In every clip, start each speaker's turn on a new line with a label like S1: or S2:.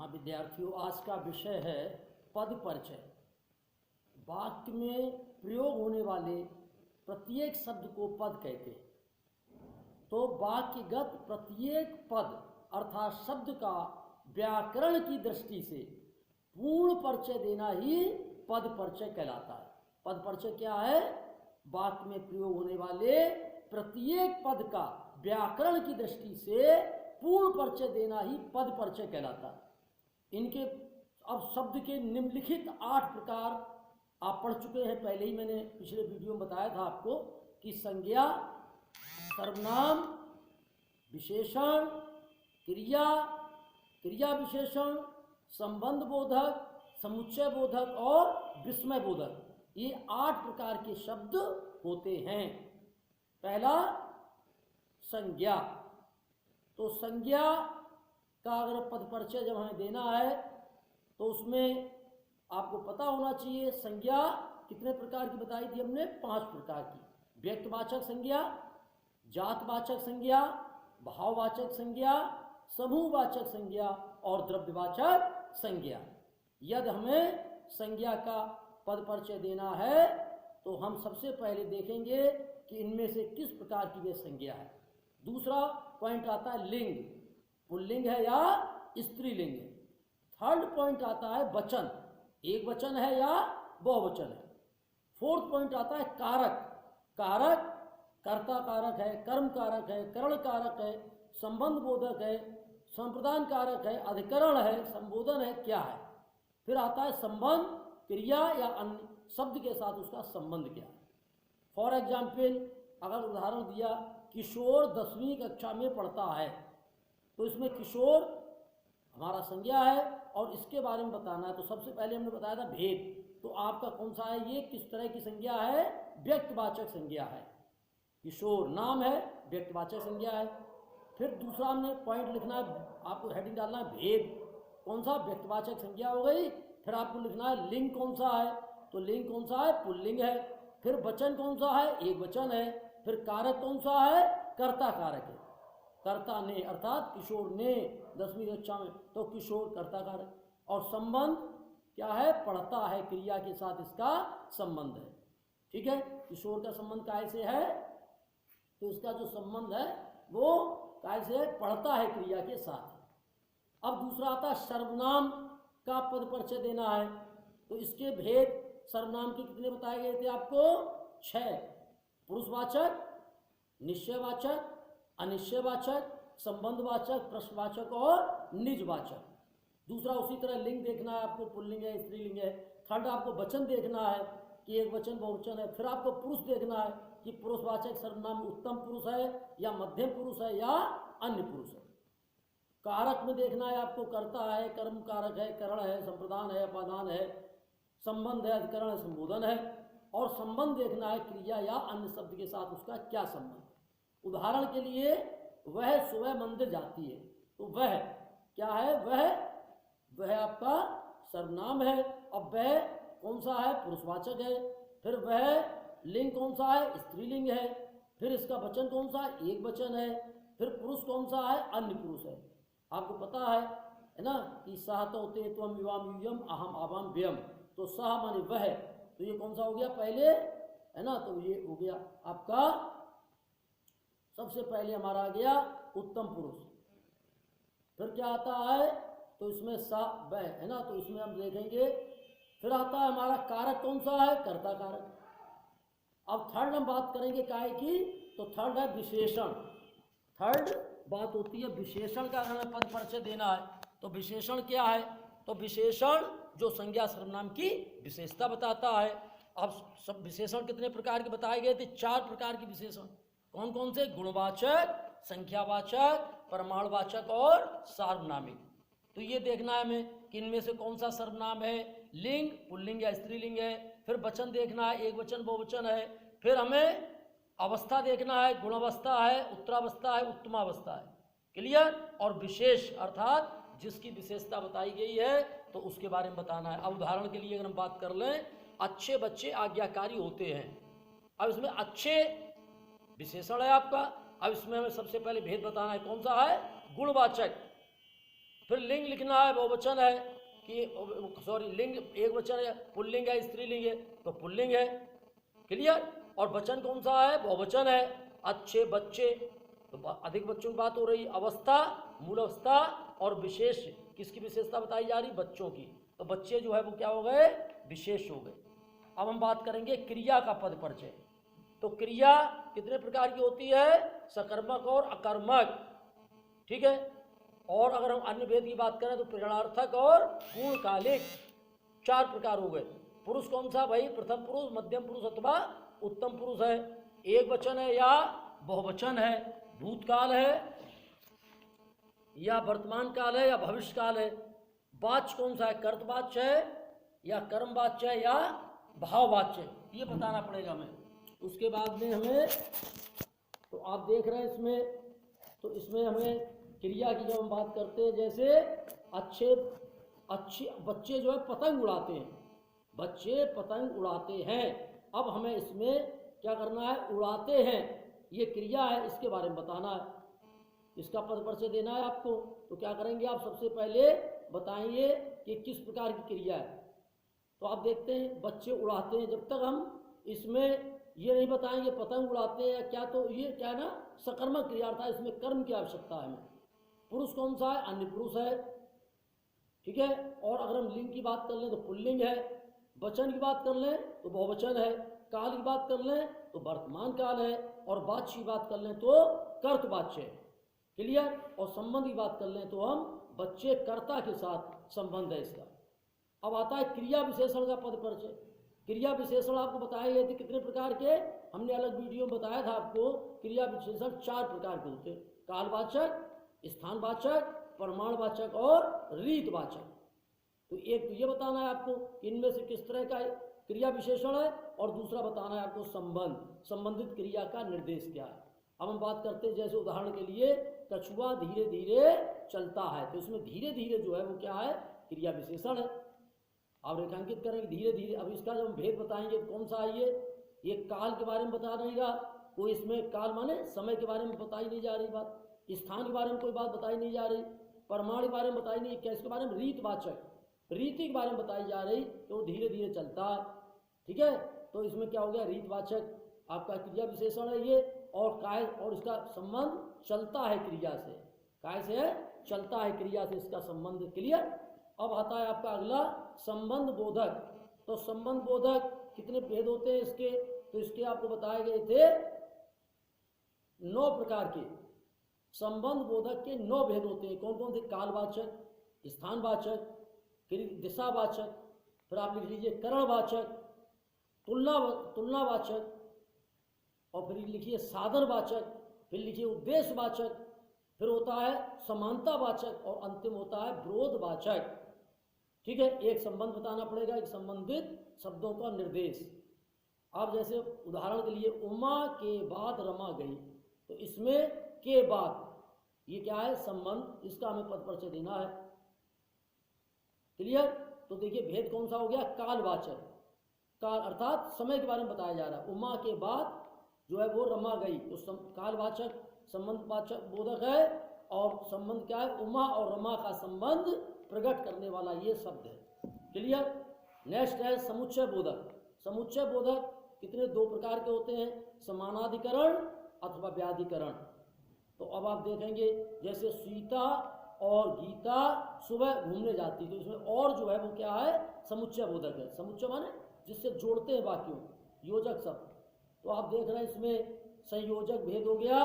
S1: हाँ विद्यार्थियों, आज का विषय है पद परिचय। वाक्य में प्रयोग होने वाले प्रत्येक शब्द को पद कहते हैं। तो वाक्यगत प्रत्येक पद अर्थात शब्द का व्याकरण की दृष्टि से पूर्ण परिचय देना ही पद परिचय कहलाता है। पद परिचय क्या है? वाक्य में प्रयोग होने वाले प्रत्येक पद का व्याकरण की दृष्टि से पूर्ण परिचय देना ही पद परिचय कहलाता है। इनके अब शब्द के निम्नलिखित 8 प्रकार आप पढ़ चुके हैं। पहले ही मैंने पिछले वीडियो में बताया था आपको कि संज्ञा, सर्वनाम, विशेषण, क्रिया, क्रिया विशेषण, संबंध बोधक, समुच्चय बोधक और विस्मय बोधक, ये 8 प्रकार के शब्द होते हैं। पहला संज्ञा। तो संज्ञा का अगर पद परिचय जब हमें देना है तो उसमें आपको पता होना चाहिए संज्ञा कितने प्रकार की बताई थी हमने? 5 प्रकार की। व्यक्तिवाचक संज्ञा, जातवाचक संज्ञा, भाववाचक संज्ञा, समूहवाचक संज्ञा और द्रव्यवाचक संज्ञा। यदि हमें संज्ञा का पद परिचय देना है तो हम सबसे पहले देखेंगे कि इनमें से किस प्रकार की वे संज्ञा है। दूसरा पॉइंट आता है लिंग, पुल्लिंग है या स्त्रीलिंग है। थर्ड पॉइंट आता है वचन, एक वचन है या बहुवचन है। फोर्थ पॉइंट आता है कारक, कारक कर्ता कारक है, कर्म कारक है, करण कारक है, संबंध बोधक है, संप्रदान कारक है, अधिकरण है, संबोधन है, क्या है। फिर आता है संबंध, क्रिया या अन्य शब्द के साथ उसका संबंध क्या है। फॉर एग्जाम्पल अगर उदाहरण दिया, किशोर 10वीं कक्षा में पढ़ता है, तो इसमें किशोर हमारा संज्ञा है और इसके बारे में बताना है। तो सबसे पहले हमने बताया था भेद। तो आपका कौन सा है? ये किस तरह की संज्ञा है? व्यक्तिवाचक संज्ञा है। किशोर नाम है, व्यक्तिवाचक संज्ञा है। फिर दूसरा हमने पॉइंट लिखना है, आपको हेडिंग डालना है भेद। कौन सा? व्यक्तिवाचक संज्ञा हो गई। फिर आपको लिखना है लिंग कौन सा है, तो लिंग कौन सा है? पुल्लिंग है। फिर वचन कौन सा है? एक वचन है। फिर कारक कौन सा है? कर्ता कारक है। कर्ता ने अर्थात किशोर ने 10वीं कक्षा में, तो किशोर कर्ता कारक। और संबंध क्या है? पढ़ता है, क्रिया के साथ इसका संबंध है। ठीक है, किशोर का संबंध काय से है? तो इसका जो संबंध है वो काय से है? पढ़ता है क्रिया के साथ। अब दूसरा आता है सर्वनाम का पद परिचय देना है। तो इसके भेद सर्वनाम के कितने बताए गए थे आपको? 6। पुरुषवाचक, निश्चयवाचक, अनिश्चयवाचक, संबंधवाचक, प्रश्नवाचक और निजवाचक। दूसरा उसी तरह लिंग देखना है आपको, पुल्लिंग है, स्त्रीलिंग है। थर्ड आपको वचन देखना है कि एक वचन बहुवचन है। फिर आपको पुरुष देखना है कि पुरुषवाचक सर्वनाम उत्तम पुरुष है या मध्यम पुरुष है या अन्य पुरुष है। कारक में देखना है आपको कर्ता है, कर्म कारक है, करण है, संप्रदान है, अपादान है, संबंध है, अधिकरण है, संबोधन है। और संबंध देखना है क्रिया या अन्य शब्द के साथ उसका क्या संबंध। उदाहरण के लिए वह सुबह मंदिर जाती है, तो वह क्या है? वह आपका सर्वनाम है। अब वह कौन सा है? पुरुषवाचक है। फिर वह लिंग कौन सा है? स्त्रीलिंग है। फिर इसका वचन कौन सा है? एक वचन है। फिर पुरुष कौन सा है? अन्य पुरुष है। आपको पता है ना कि सह तो ते त्वम युवाम यूयम अहम आवाम व्ययम। तो सह माने वह, तो ये कौन सा हो गया पहले? है ना, तो ये हो गया आपका सबसे पहले हमारा आ गया उत्तम पुरुष। फिर क्या आता है? तो इसमें सा वह है ना, तो इसमें हम देखेंगे। फिर आता है हमारा कारक कौन सा है? कर्ता कारक। अब थर्ड हम बात करेंगे काय की, तो थर्ड है विशेषण। थर्ड बात होती है विशेषण का। अगर हमें पद परिचय देना है तो विशेषण क्या है? तो विशेषण जो संज्ञा सर्वनाम की विशेषता बताता है। अब सब विशेषण कितने प्रकार के बताए गए थे? 4 प्रकार के विशेषण। कौन कौन से? गुणवाचक, संख्यावाचक, प्रमाणवाचक और सार्वनामिक। तो ये देखना है हमें कि इनमें से कौन सा सर्वनाम है, लिंग, पुल्लिंग या स्त्रीलिंग है। फिर वचन देखना है, एक वचन बहुवचन है। फिर हमें अवस्था देखना है, गुणावस्था है, उत्तरावस्था है, उत्तमावस्था है। क्लियर? और विशेष अर्थात जिसकी विशेषता बताई गई है तो उसके बारे में बताना है। अब उदाहरण के लिए अगर हम बात कर लें, अच्छे बच्चे आज्ञाकारी होते हैं। अब इसमें अच्छे विशेषण है आपका। अब इसमें हमें सबसे पहले भेद बताना है, कौन सा है? गुणवाचक। फिर लिंग लिखना है, बहुवचन है कि सॉरी लिंग एक वचन है, पुल्लिंग है स्त्रीलिंग है तो पुल्लिंग है, क्लियर। और वचन कौन सा है, बहुवचन है, अच्छे बच्चे, तो अधिक बच्चों की बात हो रही। अवस्था, मूल अवस्था और विशेष, किसकी विशेषता बताई जा रही, बच्चों की, तो बच्चे जो है वो क्या हो गए, विशेष हो गए। अब हम बात करेंगे क्रिया का पद परिचय। तो क्रिया कितने प्रकार की होती है, सकर्मक और अकर्मक, ठीक है। और अगर हम अन्य भेद की बात करें तो प्रेरणार्थक और पूर्णकालिक, 4 प्रकार हो गए। पुरुष कौन सा भाई, प्रथम पुरुष, मध्यम पुरुष अथवा उत्तम पुरुष है, एक वचन है या बहुवचन है, भूतकाल है या वर्तमान काल है या भविष्य काल है, वाच्य कौन सा है, कर्तवाच्य है या कर्मवाच्य है या भाववाच्य है, ये बताना पड़ेगा हमें। उसके बाद में हमें, तो आप देख रहे हैं इसमें, तो इसमें हमें क्रिया की जब हम बात करते हैं, जैसे अच्छे बच्चे जो है पतंग उड़ाते हैं, बच्चे पतंग उड़ाते हैं। अब हमें इसमें क्या करना है, उड़ाते हैं ये क्रिया है, इसके बारे में बताना है, इसका पद परिचय देना है आपको। तो क्या करेंगे आप, सबसे पहले बताएंगे कि किस प्रकार की क्रिया है। तो आप देखते हैं बच्चे उड़ाते हैं, जब तक हम इसमें ये नहीं बताएंगे पतंग उड़ाते हैं क्या, तो ये क्या है ना, सकर्मक क्रिया था, इसमें कर्म की आवश्यकता है हमें। पुरुष कौन सा है, अन्य पुरुष है, ठीक है। और अगर हम लिंग की बात कर लें तो पुल्लिंग है, वचन की बात कर लें तो बहुवचन है, काल की बात कर लें तो वर्तमान काल है, और वाच्य की बात कर लें तो कर्तवाच्य है, क्लियर। और संबंध की बात कर लें तो हम बच्चे कर्ता के साथ संबंध है इसका। अब आता है क्रिया विशेषण का पद परिचय। क्रिया विशेषण आपको बताए गए थे कितने प्रकार के, हमने अलग वीडियो में बताया था आपको। क्रिया विशेषण 4 प्रकार के होते हैं, कालवाचक, स्थानवाचक, प्रमाणवाचक और रीतवाचक। तो एक तो ये बताना है आपको कि इनमें से किस तरह का क्रिया विशेषण है, और दूसरा बताना है आपको संबंध, संबंधित क्रिया का निर्देश क्या है। अब हम बात करते हैं, जैसे उदाहरण के लिए कछुआ धीरे धीरे चलता है, तो इसमें धीरे धीरे जो है वो क्या है, क्रिया विशेषण है। आप रेखांकित करेंगे धीरे धीरे। अब इसका जब हम भेद बताएंगे तो कौन सा है ये काल के बारे में बता रहेगा, कोई इसमें काल माने समय के बारे में बताई नहीं जा रही बात, स्थान के बारे में कोई बात बताई नहीं जा रही, प्रमाण के बारे में बताई नहीं, कैसे के बारे में, रीतवाचक, रीति के बारे में बताई जा रही, तो धीरे धीरे चलता है, ठीक है। तो इसमें क्या हो गया, रीतवाचक आपका क्रिया विशेषण है ये, और काय, और इसका संबंध चलता है क्रिया से, काय से है, चलता है क्रिया से, इसका संबंध, क्लियर। अब आता है आपका अगला संबंध बोधक। तो संबंध बोधक कितने भेद होते हैं इसके, तो इसके आपको बताए गए थे 9 प्रकार के संबंध बोधक के 9 भेद होते हैं। कौन कौन थे, कालवाचक, स्थानवाचक, दिशावाचक, फिर आप लिख लीजिए करणवाचक, तुलनावाचक, और फिर लिखिए साधनवाचक, फिर लिखिए उद्देश्यवाचक, फिर होता है समानतावाचक, और अंतिम होता है विरोधवाचक, ठीक है। एक संबंध बताना पड़ेगा, एक संबंधित शब्दों का निर्देश। अब जैसे उदाहरण के लिए उमा के बाद रमा गई, तो इसमें के बाद ये क्या है, संबंध, इसका हमें पद परिचय देना है, क्लियर। तो देखिए भेद कौन सा हो गया, कालवाचक, काल अर्थात समय के बारे में बताया जा रहा है। उमा के बाद जो है वो रमा गई, तो कालवाचक संबंधवाचक बोधक है, और संबंध क्या है, उमा और रमा का संबंध प्रकट करने वाला ये शब्द है, क्लियर। नेक्स्ट है समुच्चय बोधक। समुच्चय बोधक कितने, 2 प्रकार के होते हैं, समानाधिकरण अथवा व्याधिकरण। तो अब आप देखेंगे जैसे सीता और गीता सुबह घूमने जाती, तो इसमें और जो है वो क्या है, समुच्चय बोधक है। समुच्चय माने जिससे जोड़ते हैं वाक्यों, योजक शब्द। तो आप देख रहे हैं इसमें संयोजक भेद हो गया,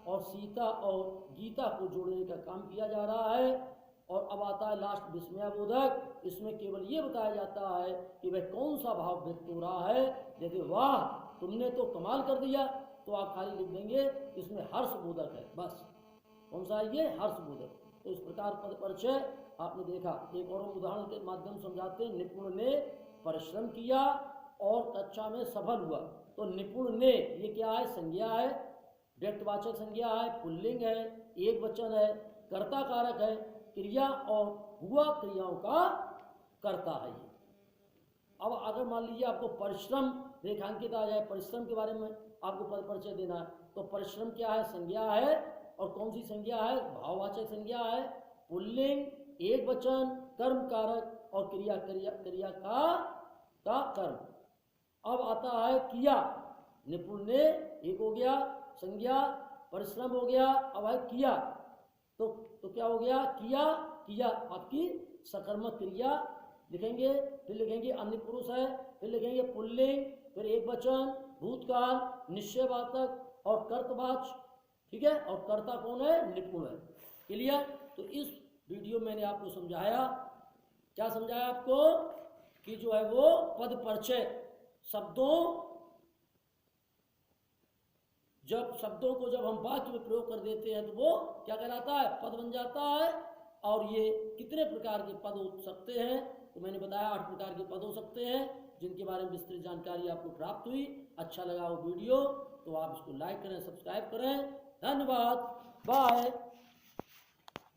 S1: और सीता और गीता को जोड़ने का काम किया जा रहा है। और अब आता है लास्ट विस्मयाबोधक। इसमें केवल ये बताया जाता है कि वह कौन सा भाव व्यक्त हो रहा है, जैसे वाह तुमने तो कमाल कर दिया, तो आप खाली लिख देंगे इसमें हर्षबोधक है, बस। कौन सा है ये, हर्षबोधक। तो इस प्रकार पद परिचय आपने देखा। एक और उदाहरण के माध्यम समझाते हैं, निपुण ने परिश्रम किया और कक्षा में सफल हुआ। तो निपुण ने ये क्या है, संज्ञा है, व्यक्तवाचक संज्ञा है, पुल्लिंग है, एक वचन है, कर्ता कारक है, क्रिया और हुआ क्रियाओं का करता है ये। अब अगर मान लीजिए आपको परिश्रम रेखांकित आ जाए, परिश्रम के बारे में आपको पद परिचय देना है, तो परिश्रम क्या है, संज्ञा है, और कौन सी संज्ञा है, भाववाचक संज्ञा है, पुल्लिंग, एक वचन, कर्म कारक और क्रिया क्रिया क्रिया का कर्म। अब आता है किया, निपुण ने एक हो गया, संज्ञा परिश्रम हो गया, अब है किया। तो क्या हो गया? किया, किया आपकी सकर्मक क्रिया लिखेंगे, फिर लिखेंगे अन्य पुरुष है, फिर लिखेंगे पुल्लिंग, फिर एक वचन, भूतकाल, निश्चयवाचक और कर्तवाच, ठीक है। और कर्ता कौन है? निपुण है। क्लियर? तो इस वीडियो में मैंने आपको समझाया, क्या समझाया आपको? कि जो है वो पद परिचय शब्दों को जब हम वाक्य में प्रयोग कर देते हैं तो वो क्या कहलाता है? पद बन जाता है। और ये कितने प्रकार के पद हो सकते हैं? तो मैंने बताया 8 प्रकार के पद हो सकते हैं, जिनके बारे में विस्तृत जानकारी आपको प्राप्त हुई। अच्छा लगा वो वीडियो तो आप इसको लाइक करें, सब्सक्राइब करें। धन्यवाद, बाय।